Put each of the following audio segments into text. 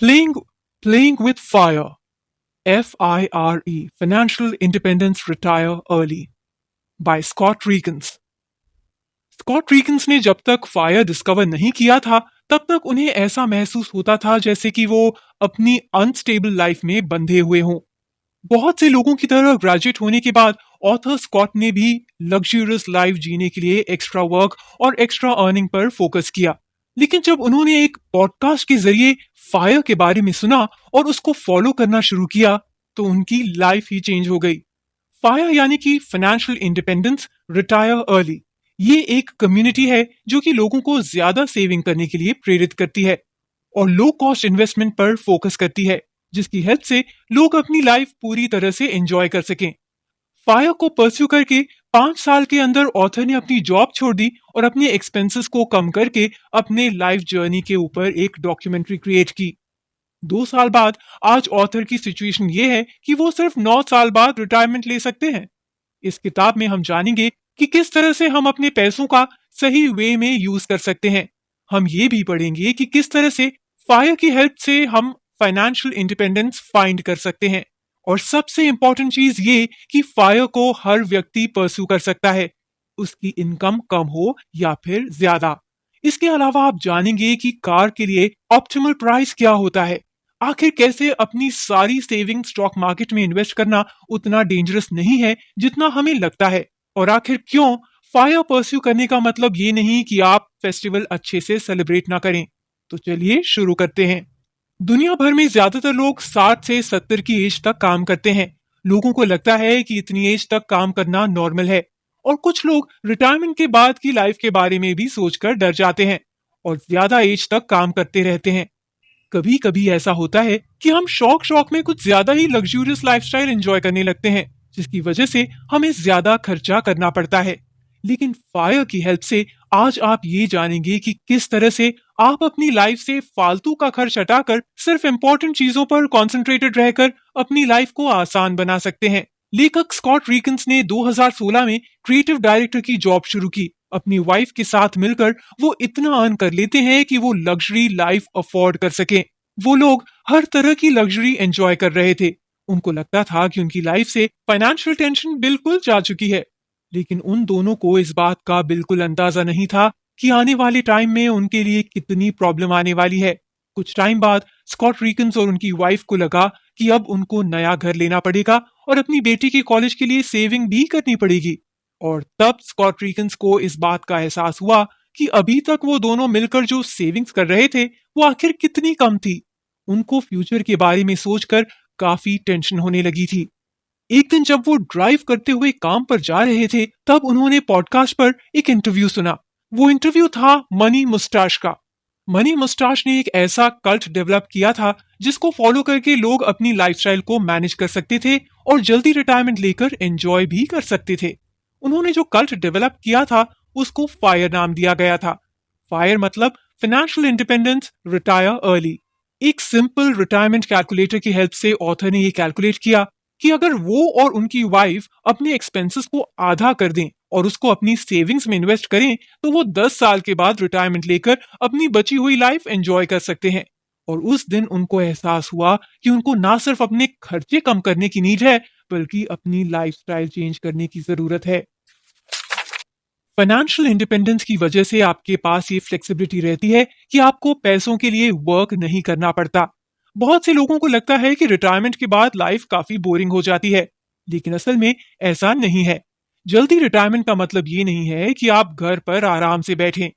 Playing, Playing with Fire, FIRE, Financial Independence Retire Early by Scott Riekens. Scott Riekens ने जब तक fire discover नहीं किया था तब तक उन्हें ऐसा महसूस होता था जैसे कि वो अपनी अनस्टेबल लाइफ में बंधे हुए हों। बहुत से लोगों की तरह ग्रेजुएट होने के बाद ऑथर स्कॉट ने भी लग्जरियस लाइफ जीने के लिए एक्स्ट्रा वर्क और एक्स्ट्रा अर्निंग पर फोकस किया। लेकिन जब उन्होंने एक पॉडकास्ट के जरिए फायर के बारे में सुना और उसको फॉलो करना शुरू किया तो उनकी लाइफ ही चेंज हो गई। फायर यानी कि फाइनेंशियल इंडिपेंडेंस रिटायर अर्ली, ये एक कम्युनिटी है जो कि लोगों को ज्यादा सेविंग करने के लिए प्रेरित करती है और लो कॉस्ट इन्वेस्टमेंट पर फोकस करती है, जिसकी हेल्प से लोग अपनी लाइफ पूरी तरह से एंजॉय कर सकें। फायर को परस्यू करके 5 साल के अंदर ऑथर ने अपनी जॉब छोड़ दी और अपने एक्सपेंसेस को कम करके अपने लाइफ जर्नी के ऊपर एक डॉक्यूमेंट्री क्रिएट की। 2 साल बाद आज ऑथर की सिचुएशन ये है कि वो सिर्फ 9 साल बाद रिटायरमेंट ले सकते हैं। इस किताब में हम जानेंगे कि किस तरह से हम अपने पैसों का सही वे में यूज कर सकते हैं। हम ये भी पढ़ेंगे कि किस तरह से फायर की हेल्प से हम फाइनेंशियल इंडिपेंडेंस फाइंड कर सकते हैं। और सबसे इंपॉर्टेंट चीज ये कि फायर को हर व्यक्ति परस्यू कर सकता है, उसकी इनकम कम हो या फिर ज्यादा। इसके अलावा आप जानेंगे कि कार के लिए ऑप्टिमल प्राइस क्या होता है, आखिर कैसे अपनी सारी सेविंग स्टॉक मार्केट में इन्वेस्ट करना उतना डेंजरस नहीं है जितना हमें लगता है, और आखिर क्यों फायर परस्यू करने का मतलब ये नहीं कि आप फेस्टिवल अच्छे से सेलिब्रेट ना करें। तो चलिए शुरू करते हैं। दुनिया भर में ज्यादातर लोग 60 से 70 की एज तक काम करते हैं। लोगों को लगता है कि इतनी एज तक काम करना नॉर्मल है, और कुछ लोग रिटायरमेंट के बाद की लाइफ के बारे में भी सोचकर डर जाते हैं और ज्यादा एज तक काम करते रहते हैं। कभी कभी ऐसा होता है कि हम शौक शौक में कुछ ज्यादा ही लग्जूरियस लाइफस्टाइल एंजॉय करने लगते हैं, जिसकी वजह से हमें ज्यादा खर्चा करना पड़ता है। लेकिन फायर की हेल्प से आज आप ये जानेंगे कि किस तरह से आप अपनी लाइफ से फालतू का खर्च हटाकर सिर्फ इंपॉर्टेंट चीजों पर कॉन्सेंट्रेटेड रहकर अपनी लाइफ को आसान बना सकते हैं। लेखक स्कॉट रीकन्स ने 2016 में क्रिएटिव डायरेक्टर की जॉब शुरू की। अपनी वाइफ के साथ मिलकर वो इतना अर्न कर लेते हैं कि वो लग्जरी लाइफ अफोर्ड कर सके। वो लोग हर तरह की लग्जरी एंजॉय कर रहे थे। उनको लगता था कि उनकी लाइफ से फाइनेंशियल टेंशन बिल्कुल जा चुकी है। लेकिन उन दोनों को इस बात का बिल्कुल अंदाजा नहीं था कि आने वाले टाइम में उनके लिए कितनी प्रॉब्लम आने वाली है। कुछ टाइम बाद स्कॉट रीकन्स और उनकी वाइफ को लगा कि अब उनको नया घर लेना पड़ेगा और अपनी बेटी के कॉलेज के लिए सेविंग भी करनी पड़ेगी। और तब स्कॉट रीकन्स को इस बात का एहसास हुआ कि अभी तक वो दोनों मिलकर जो सेविंग्स कर रहे थे वो आखिर कितनी कम थी। उनको फ्यूचर के बारे में सोचकर काफी टेंशन होने लगी थी। एक दिन जब वो ड्राइव करते हुए काम पर जा रहे थे तब उन्होंने पॉडकास्ट पर एक इंटरव्यू सुना। वो इंटरव्यू था मनी मुस्टाश का। मनी मुस्टाश ने एक ऐसा कल्ट डेवलप किया था जिसको फॉलो करके लोग अपनी लाइफस्टाइल को मैनेज कर सकते थे और जल्दी रिटायरमेंट लेकर एंजॉय भी कर सकते थे। उन्होंने जो कल्ट डेवलप किया था उसको फायर नाम दिया गया था। फायर मतलब फाइनेंशियल इंडिपेंडेंस रिटायर अर्ली। एक सिंपल रिटायरमेंट कैलकुलेटर की हेल्प से ऑथर ने ये कैलकुलेट किया कि अगर वो और उनकी वाइफ अपने एक्सपेंसेस को आधा कर दें और उसको अपनी सेविंग्स में इन्वेस्ट करें तो वो 10 साल के बाद रिटायरमेंट लेकर अपनी बची हुई लाइफ एंजॉय कर सकते हैं। और उस दिन उनको एहसास हुआ कि उनको ना सिर्फ अपने खर्चे कम करने की नीड है बल्कि अपनी लाइफस्टाइल चेंज करने की जरूरत है। फाइनेंशियल इंडिपेंडेंस की वजह से आपके पास ये फ्लेक्सिबिलिटी रहती है कि आपको पैसों के लिए वर्क नहीं करना पड़ता। बहुत से लोगों को लगता है कि रिटायरमेंट के बाद लाइफ काफी बोरिंग हो जाती है, लेकिन असल में ऐसा नहीं है। जल्दी रिटायरमेंट का मतलब ये नहीं है कि आप घर पर आराम से बैठें।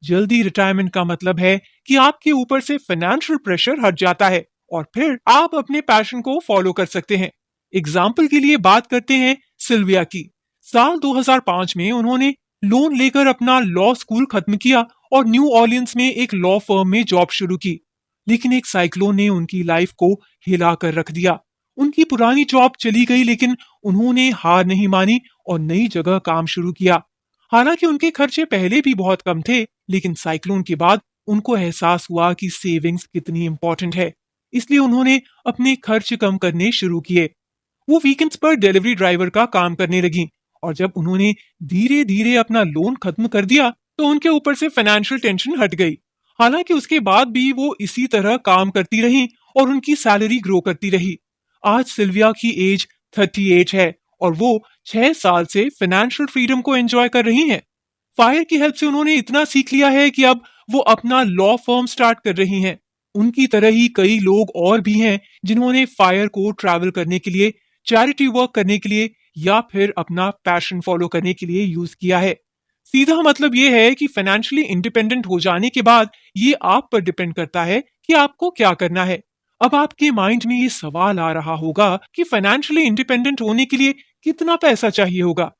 जल्दी रिटायरमेंट का मतलब है कि आपके ऊपर से फाइनेंशियल प्रेशर हट जाता है और फिर आप अपने पैशन को फॉलो कर सकते हैं। एग्जाम्पल के लिए बात करते हैं सिल्विया की। साल 2005 में उन्होंने लोन लेकर अपना लॉ स्कूल खत्म किया और न्यू ऑर्लियंस में एक लॉ फर्म में जॉब शुरू की। लेकिन एक साइक्लोन ने उनकी लाइफ को हिला कर रख दिया। उनकी पुरानी जॉब चली गई लेकिन उन्होंने हार नहीं मानी और नई जगह काम शुरू किया। हालांकि उनके खर्चे पहले भी बहुत कम थे, लेकिन साइक्लोन के बाद उनको एहसास हुआ कि सेविंग्स कितनी इंपॉर्टेंट है। इसलिए उन्होंने अपने खर्च कम करने शुरू किए। वो वीकेंड्स पर डिलीवरी ड्राइवर का काम करने लगी और जब उन्होंने धीरे धीरे अपना लोन खत्म कर दिया तो उनके ऊपर से फाइनेंशियल टेंशन हट गई। हालांकि उसके बाद भी वो इसी तरह काम करती रही और उनकी सैलरी ग्रो करती रही। आज सिल्विया की एज 38 है और वो 6 साल से फाइनेंशियल फ्रीडम को एंजॉय कर रही हैं। फायर की हेल्प से उन्होंने इतना सीख लिया है कि अब वो अपना लॉ फर्म स्टार्ट कर रही हैं। उनकी तरह ही कई लोग और भी हैं जिन्होंने फायर को ट्रैवल करने के लिए, चैरिटी वर्क करने के लिए या फिर अपना पैशन फॉलो करने के लिए यूज किया है। सीधा मतलब ये है कि फाइनेंशियली इंडिपेंडेंट हो जाने के बाद ये आप पर डिपेंड करता है कि आपको क्या करना है। अब आपके माइंड में ये सवाल आ रहा होगा कि फाइनेंशियली इंडिपेंडेंट होने के लिए कितना पैसा चाहिए होगा।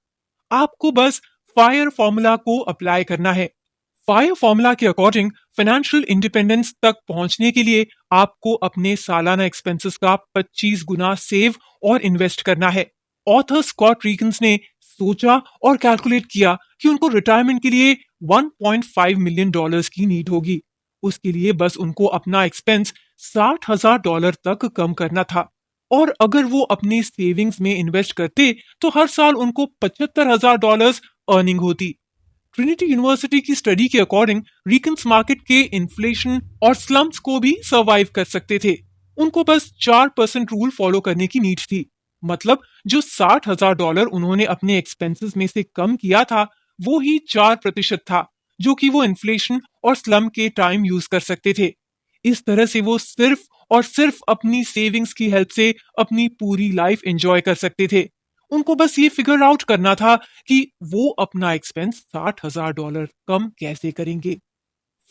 आपको बस फायर फॉर्मूला को अप्लाई करना है। फायर फॉर्मूला के अकॉर्डिंग फाइनेंशियल इंडिपेंडेंस तक पहुंचने के लिए आपको अपने सालाना एक्सपेंसेस का 25 गुना सेव और इन्वेस्ट करना है। ऑथर स्कॉट रीगन्स ने सोचा और कैलकुलेट किया कि उनको रिटायरमेंट के लिए 1.5 मिलियन डॉलर्स की नीड होगी। उसके लिए बस उनको अपना एक्सपेंस $60,000 तक कम करना था और अगर वो अपनी सेविंग्स में इन्वेस्ट करते तो हर साल उनको $75,000 अर्निंग होती। ट्रिनिटी यूनिवर्सिटी की स्टडी के अकॉर्डिंग रीकन्स मार्केट के इन्फ्लेशन और स्लम्स को भी सर्वाइव कर सकते थे। उनको बस 4% रूल फॉलो करने की नीड थी। मतलब जो $60,000 उन्होंने अपने एक्सपेंसेस में से कम किया था वो ही 4% था जो कि वो इन्फ्लेशन और स्लम के टाइम यूज कर सकते थे। इस तरह से वो सिर्फ और सिर्फ अपनी सेविंग्स की हेल्प से अपनी पूरी लाइफ एंजॉय कर सकते थे। उनको बस ये फिगर आउट करना था कि वो अपना एक्सपेंस $60,000 कम कैसे करेंगे।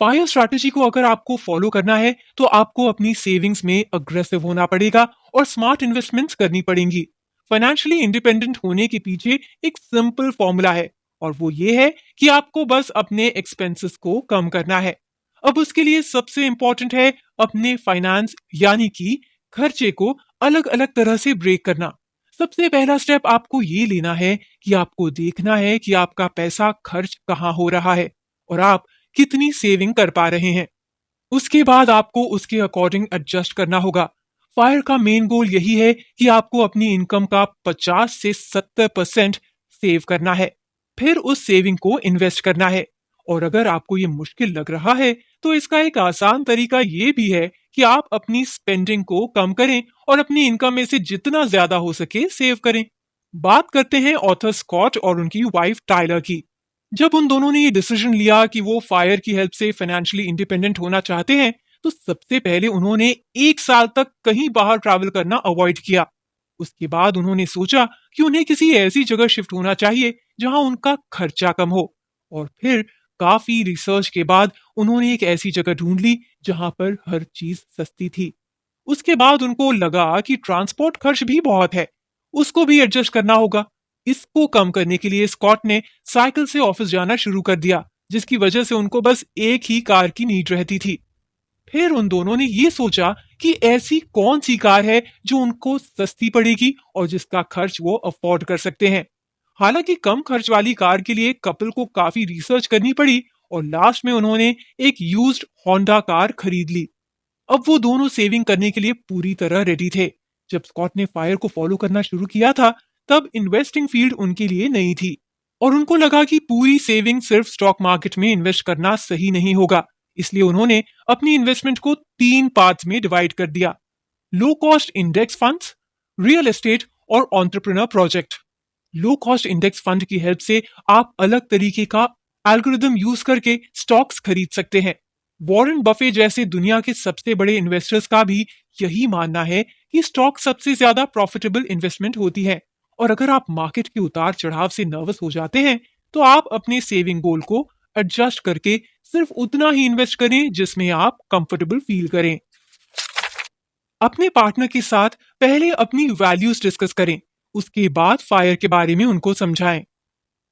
फायर स्ट्रैटेजी को अगर आपको फॉलो करना है तो आपको अपनी सेविंग्स में अग्रेसिव होना पड़ेगा और स्मार्ट इन्वेस्टमेंट्स करनी पड़ेंगी। फाइनेंशियली इंडिपेंडेंट होने के पीछे एक सिंपल फॉर्मूला है और वो ये है कि आपको बस अपने एक्सपेंसेस को कम करना है। अब उसके लिए सबसे इंपॉर्टेंट है अपने फाइनेंस यानी कि खर्चे को अलग अलग तरह से ब्रेक करना। सबसे पहला स्टेप आपको ये लेना है कि आपको देखना है कि आपका पैसा खर्च कहाँ हो रहा है और आप कितनी सेविंग कर पा रहे हैं। उसके बाद आपको उसके अकॉर्डिंग एडजस्ट करना होगा। फायर का मेन गोल यही है कि आपको अपनी इनकम का 50 से 70% सेव करना है, फिर उस सेविंग को इन्वेस्ट करना है। और अगर आपको ये मुश्किल लग रहा है तो इसका एक आसान तरीका ये भी है कि आप अपनी स्पेंडिंग को कम करें और अपनी इनकम में से जितना ज्यादा हो सके सेव करें। बात करते हैं ऑथर स्कॉट और उनकी वाइफ टाइलर की। जब उन दोनों ने ये डिसीजन लिया कि वो फायर की हेल्प से फाइनेंशियली इंडिपेंडेंट होना चाहते हैं तो सबसे पहले उन्होंने 1 साल तक कहीं बाहर ट्रैवल करना अवॉइड किया। उसके बाद उन्होंने सोचा कि उन्हें किसी ऐसी जगह शिफ्ट होना चाहिए जहां उनका खर्चा कम हो और फिर काफी रिसर्च के बाद उन्होंने एक ऐसी जगह ढूंढ ली जहां पर हर चीज सस्ती थी। उसके बाद उनको लगा कि ट्रांसपोर्ट खर्च भी बहुत है, उसको भी एडजस्ट करना होगा। इसको कम करने के लिए स्कॉट ने साइकिल से ऑफिस जाना शुरू कर दिया, जिसकी वजह से उनको बस एक ही कार की नीड रहती थी। फिर उन दोनों ने ये सोचा कि ऐसी कौन सी कार है जो उनको सस्ती पड़ेगी और जिसका खर्च वो अफोर्ड कर सकते हैं। हालांकि कम खर्च वाली कार के लिए कपल को काफी रिसर्च करनी पड़ी और लास्ट में उन्होंने एक यूज्ड होंडा कार खरीद ली। अब वो दोनों सेविंग करने के लिए पूरी तरह रेडी थे। जब स्कॉट ने फायर को फॉलो करना शुरू किया था तब इन्वेस्टिंग फील्ड उनके लिए नई थी और उनको लगा कि पूरी सेविंग सिर्फ स्टॉक मार्केट में इन्वेस्ट करना सही नहीं होगा। इसलिए उन्होंने अपनी इन्वेस्टमेंट को 3 पार्ट्स में डिवाइड कर दिया: low cost index funds, real estate और entrepreneur project. Low cost index fund की हेल्प से आप अलग तरीके का एल्गोरिदम यूज करके स्टॉक्स खरीद सकते हैं। वॉरेन बफे जैसे दुनिया के सबसे बड़े इन्वेस्टर्स का भी यही मानना है कि स्टॉक सबसे ज्यादा प्रॉफिटेबल इन्वेस्टमेंट होती है। और अगर आप मार्केट के उतार चढ़ाव से नर्वस हो जाते हैं तो आप अपने सेविंग गोल को एडजस्ट करके सिर्फ उतना ही इन्वेस्ट करें जिसमें आप कंफर्टेबल फील करें। अपने पार्टनर के साथ पहले अपनी वैल्यूज डिस्कस करें, उसके बाद फायर के बारे में उनको समझाएं।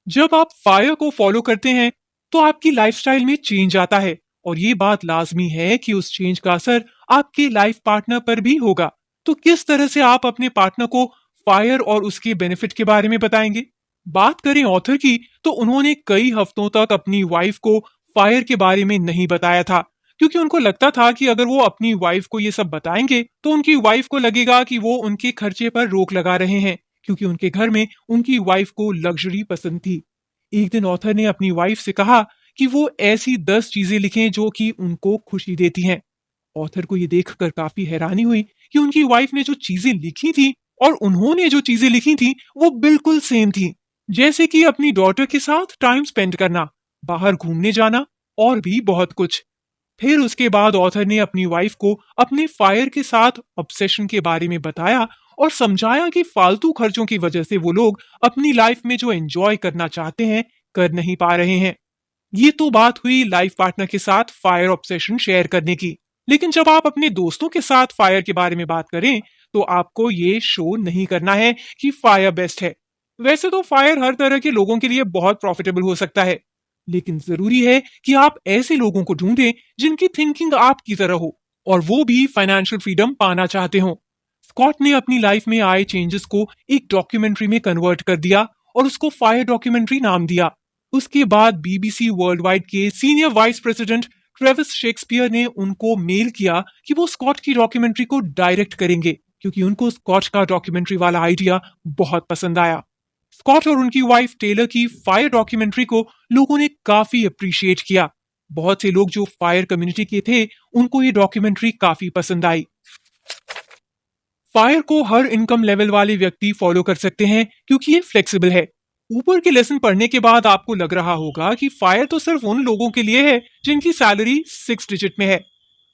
जब आप फायर को फॉलो करते हैं तो आपकी लाइफस्टाइल में चेंज आता है और ये बात लाजमी है कि उस चेंज का असर आपके लाइफ पार्टनर पर भी होगा। तो किस तरह से आप अपने पार्टनर को फायर और उसके बेनिफिट के बारे में बताएंगे? बात करें ऑथर की तो उन्होंने कई हफ्तों तक अपनी वाइफ को फायर के बारे में नहीं बताया था क्योंकि उनको लगता था कि अगर वो अपनी वाइफ को ये सब बताएंगे तो उनकी वाइफ को लगेगा कि वो उनके खर्चे पर रोक लगा रहे हैं, क्योंकि उनके घर में उनकी वाइफ को लग्जरी पसंद थी। एक दिन ऑथर ने अपनी वाइफ से कहा कि वो ऐसी 10 चीजें लिखें जो कि उनको खुशी देती हैं। ऑथर को ये देखकर काफी हैरानी हुई कि उनकी वाइफ ने जो चीजें लिखी थी और उन्होंने जो चीजें लिखी थी वो बिल्कुल सेम थी। जैसे कि अपनी डॉटर के साथ टाइम स्पेंड करना, बाहर घूमने जाना और भी बहुत कुछ। फिर उसके बाद ऑथर ने अपनी वाइफ को अपने फायर के साथ ऑब्सेशन के बारे में बताया और समझाया कि फालतू खर्चों की वजह से वो लोग अपनी लाइफ में जो एंजॉय करना चाहते हैं कर नहीं पा रहे हैं। ये तो बात हुई लाइफ पार्टनर के साथ फायर ऑब्सेशन शेयर करने की। लेकिन जब आप अपने दोस्तों के साथ फायर के बारे में बात करें तो आपको ये शो नहीं करना है कि फायर बेस्ट है। वैसे तो फायर हर तरह के लोगों के लिए बहुत प्रॉफिटेबल हो सकता है, लेकिन जरूरी है कि आप ऐसे लोगों को ढूंढें जिनकी थिंकिंग आपकी तरह हो और वो भी फाइनेंशियल फ्रीडम पाना चाहते हो। स्कॉट ने अपनी लाइफ में आए चेंजेस को एक डॉक्यूमेंट्री में कन्वर्ट कर दिया और उसको फायर डॉक्यूमेंट्री नाम दिया। उसके बाद बीबीसी वर्ल्ड वाइड के senior vice president Travis Shakespeare ने उनको मेल किया कि वो स्कॉट की डॉक्यूमेंट्री को डायरेक्ट करेंगे, क्योंकि उनको स्कॉट का डॉक्यूमेंट्री वाला आइडिया बहुत पसंद आया। स्कॉट और उनकी वाइफ टेलर की फायर डॉक्यूमेंट्री को लोगों ने काफी अप्रिशिएट किया। बहुत से लोग जो फायर कम्युनिटी के थे उनको ये डॉक्यूमेंट्री काफी पसंद आई। फायर को हर इनकम लेवल वाले व्यक्ति फॉलो कर सकते हैं क्योंकि ये फ्लेक्सिबल है। ऊपर के लेसन पढ़ने के बाद आपको लग रहा होगा कि फायर तो सिर्फ उन लोगों के लिए है जिनकी सैलरी 6 डिजिट में है,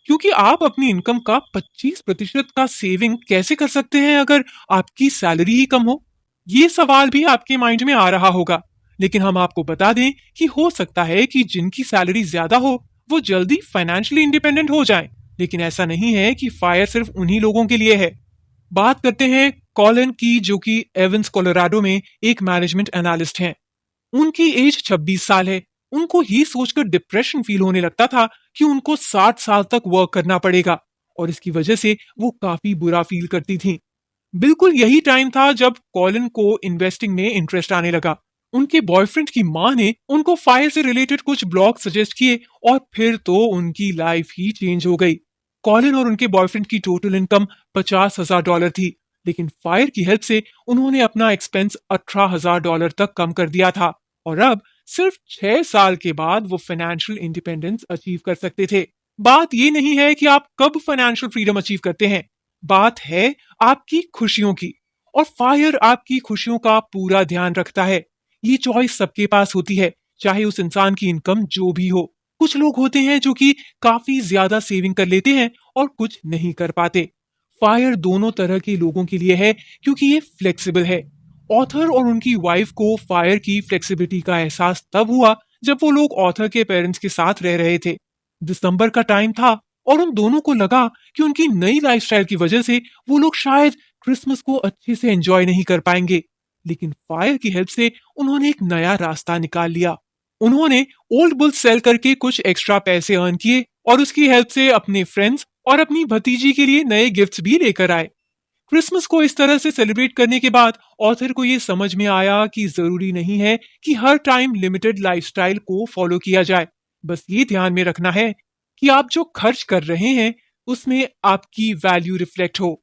क्योंकि आप अपनी इनकम का 25% का सेविंग कैसे कर सकते हैं अगर आपकी सैलरी ही कम हो। ये सवाल भी आपके माइंड में आ रहा होगा, लेकिन हम आपको बता दें कि हो सकता है कि जिनकी सैलरी ज्यादा हो वो जल्दी फाइनेंशियली इंडिपेंडेंट हो जाएं, लेकिन ऐसा नहीं है कि फायर सिर्फ उन्हीं लोगों के लिए है। बात करते हैं कॉलिन की, जो कि एवंस कोलोराडो में एक मैनेजमेंट एनालिस्ट हैं। उनकी एज 26 साल है। उनको ये सोचकर डिप्रेशन फील होने लगता था कि उनको 60 साल तक वर्क करना पड़ेगा और इसकी वजह से वो काफी बुरा फील करती थी। बिल्कुल यही टाइम था जब कॉलिन को इन्वेस्टिंग में इंटरेस्ट आने लगा। उनके बॉयफ्रेंड की माँ ने उनको फायर से रिलेटेड कुछ ब्लॉग सजेस्ट किए और फिर तो उनकी लाइफ ही चेंज हो गई। कॉलिन और उनके बॉयफ्रेंड की टोटल इनकम $50,000 थी, लेकिन फायर की हेल्प से उन्होंने अपना एक्सपेंस $18,000 तक कम कर दिया था और अब सिर्फ 6 साल के बाद वो फाइनेंशियल इंडिपेंडेंस अचीव कर सकते थे। बात ये नहीं है कि आप कब फाइनेंशियल फ्रीडम अचीव करते हैं, बात है आपकी खुशियों की, और फायर आपकी खुशियों का पूरा ध्यान रखता है। ये चॉइस सबके पास होती है, चाहे उस इंसान की इनकम जो भी हो। कुछ लोग होते हैं जो कि काफी ज्यादा सेविंग कर लेते हैं और कुछ नहीं कर पाते। फायर दोनों तरह के लोगों के लिए है क्योंकि ये फ्लेक्सिबल है। ऑथर और उनकी वाइफ को फायर की फ्लेक्सिबिलिटी का एहसास तब हुआ जब वो लोग ऑथर के पेरेंट्स के साथ रह रहे थे। दिसंबर का टाइम था और उन दोनों को लगा कि उनकी नई लाइफस्टाइल की वजह से वो लोग शायद क्रिसमस को अच्छे से एंजॉय नहीं कर पाएंगे। लेकिन फायर की हेल्प से उन्होंने एक नया रास्ता निकाल लिया। उन्होंने ओल्ड बुल सेल करके कुछ एक्स्ट्रा पैसे अर्न किए और उसकी हेल्प से अपने फ्रेंड्स और अपनी भतीजी के लिए नए गिफ्ट्स भी लेकर आए। क्रिसमस को इस तरह से सेलिब्रेट करने के बाद ऑथर को ये समझ में आया कि जरूरी नहीं है कि हर टाइम लिमिटेड लाइफस्टाइल को फॉलो किया जाए। बस ये ध्यान में रखना है कि आप जो खर्च कर रहे हैं उसमें आपकी वैल्यू रिफ्लेक्ट हो।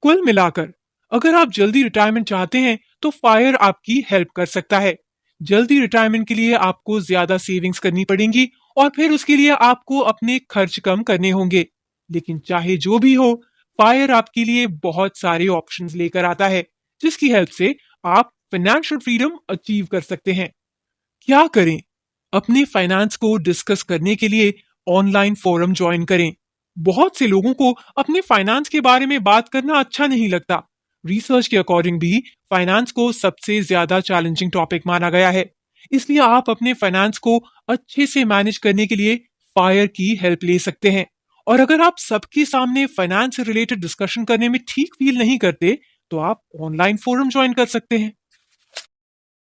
कुल मिलाकर अगर आप जल्दी रिटायरमेंट चाहते हैं तो फायर आपकी हेल्प कर सकता है। जल्दी रिटायरमेंट के लिए आपको ज्यादा सेविंग्स करनी पड़ेंगी और फिर उसके लिए आपको अपने खर्च कम करने होंगे। लेकिन चाहे जो भी हो, फायर आपके लिए बहुत सारे ऑप्शंस लेकर आता है जिसकी हेल्प से आप फाइनेंशियल फ्रीडम अचीव कर सकते हैं। क्या करें? अपने फाइनेंस को डिस्कस करने के लिए ऑनलाइन फोरम ज्वाइन करें। बहुत से लोगों को अपने फाइनेंस के बारे में बात करना अच्छा नहीं लगता। रिसर्च के अकॉर्डिंग भी फाइनेंस को सबसे ज्यादा चैलेंजिंग टॉपिक माना गया है। इसलिए आप अपने फाइनेंस को अच्छे से मैनेज करने के लिए फायर की हेल्प ले सकते हैं। और अगर आप सबके सामने फाइनेंस से रिलेटेड डिस्कशन करने में ठीक फील नहीं करते तो आप ऑनलाइन फोरम ज्वाइन कर सकते हैं।